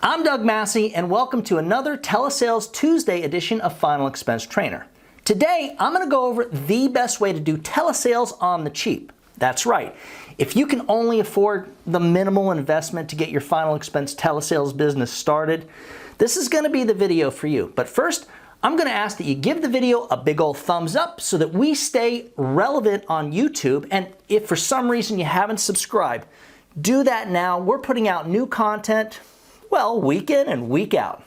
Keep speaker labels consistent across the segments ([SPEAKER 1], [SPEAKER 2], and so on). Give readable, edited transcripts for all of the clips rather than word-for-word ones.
[SPEAKER 1] I'm Doug Massi, and welcome to another Telesales Tuesday edition of Final Expense Trainer. Today, I'm going to go over the best way to do telesales on the cheap. That's right. If you can only afford the minimal investment to get your final expense telesales business started, this is going to be the video for you. But first, I'm going to ask that you give the video a big old thumbs up so that we stay relevant on YouTube. And if for some reason you haven't subscribed, do that now. We're putting out new content, well, week in and week out.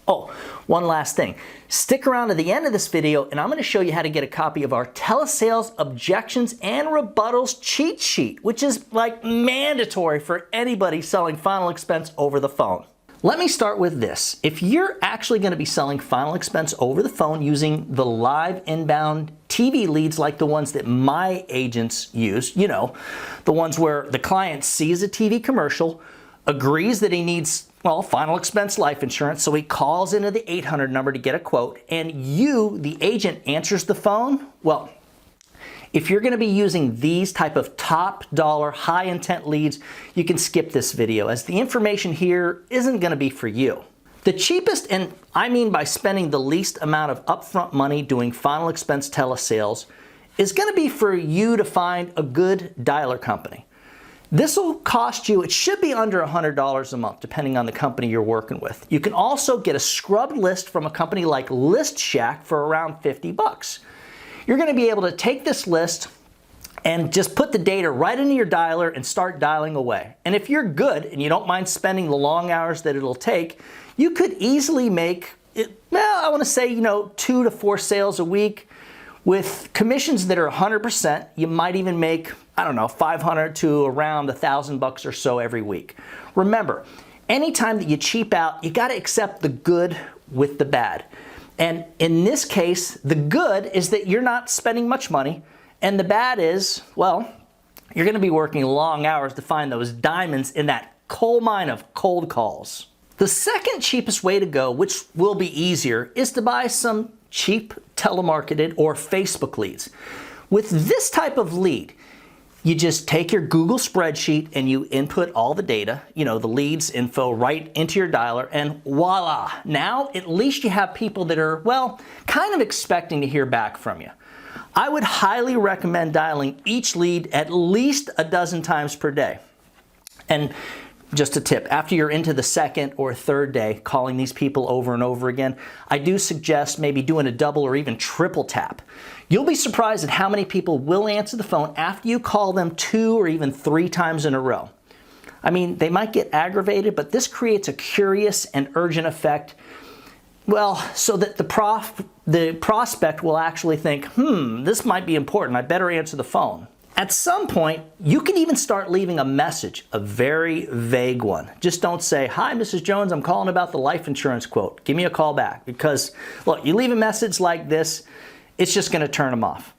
[SPEAKER 1] Oh, one last thing. Stick around to the end of this video and I'm going to show you how to get a copy of our Telesales Objections and Rebuttals cheat sheet, which is like mandatory for anybody selling final expense over the phone. Let me start with this. If you're actually going to be selling final expense over the phone using the live inbound TV leads like the ones that my agents use, you know, the ones where the client sees a TV commercial, agrees that he needs, well, final expense life insurance, so he calls into the 800 number to get a quote, and you, the agent, answers the phone, well, if you're going to be using these type of top dollar, high intent leads, you can skip this video as the information here isn't going to be for you. The cheapest, and I mean by spending the least amount of upfront money doing final expense telesales, is going to be for you to find a good dialer company. This will cost you, it should be under $100 a month, depending on the company you're working with. You can also get a scrubbed list from a company like List Shack for around 50 bucks. You're going to be able to take this list and just put the data right into your dialer and start dialing away. And if you're good and you don't mind spending the long hours that it'll take, you could easily make, well, I want to say, 2 to 4 sales a week. With commissions that are 100%, you might even make, I don't know, 500 to around $1,000 or so every week. Remember, anytime that you cheap out, you got to accept the good with the bad. And in this case, the good is that you're not spending much money, and the bad is, well, you're going to be working long hours to find those diamonds in that coal mine of cold calls. The second cheapest way to go, which will be easier, is to buy some cheap telemarketed or Facebook leads. With this type of lead, you just take your Google spreadsheet and you input all the data, the leads info right into your dialer, and voila. Now, at least you have people that are, well, kind of expecting to hear back from you. I would highly recommend dialing each lead at least a dozen times per day. And just a tip, after you're into the second or third day calling these people over and over again, I do suggest maybe doing a double or even triple tap. You'll be surprised at how many people will answer the phone after you call them 2 or even 3 times in a row. I mean, they might get aggravated, but this creates a curious and urgent effect, well, so that the prospect will actually think, this might be important, I better answer the phone. At some point, you can even start leaving a message, a very vague one. Just don't say, "Hi, Mrs. Jones, I'm calling about the life insurance quote. Give me a call back." Because, look, you leave a message like this, it's just going to turn them off.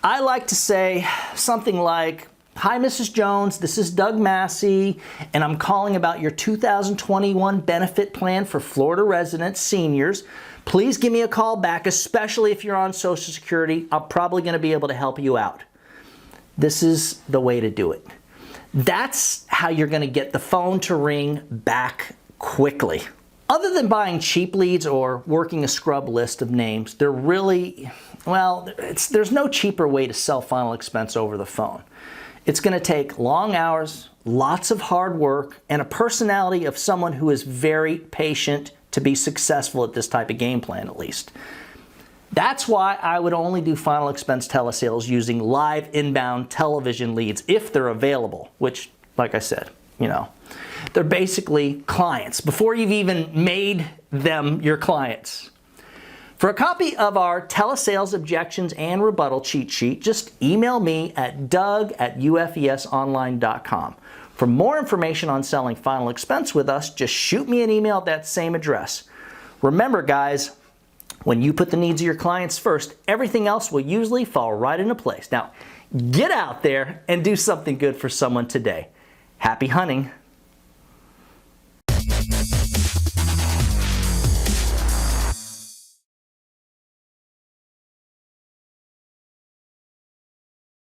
[SPEAKER 1] I like to say something like, "Hi, Mrs. Jones, this is Doug Massi, and I'm calling about your 2021 benefit plan for Florida residents, seniors. Please give me a call back, especially if you're on Social Security. I'm probably going to be able to help you out." This is the way to do it. That's how you're going to get the phone to ring back quickly. Other than buying cheap leads or working a scrub list of names, there's no cheaper way to sell final expense over the phone. It's going to take long hours, lots of hard work, and a personality of someone who is very patient to be successful at this type of game plan, at least. That's why I would only do final expense telesales using live inbound television leads if they're available, which, like I said, they're basically clients before you've even made them your clients. For a copy of our Telesales Objections and Rebuttal cheat sheet, just email me at doug@ufesonline.com. For more information on selling final expense with us, just shoot me an email at that same address. Remember, guys, when you put the needs of your clients first, everything else will usually fall right into place. Now, get out there and do something good for someone today. Happy hunting.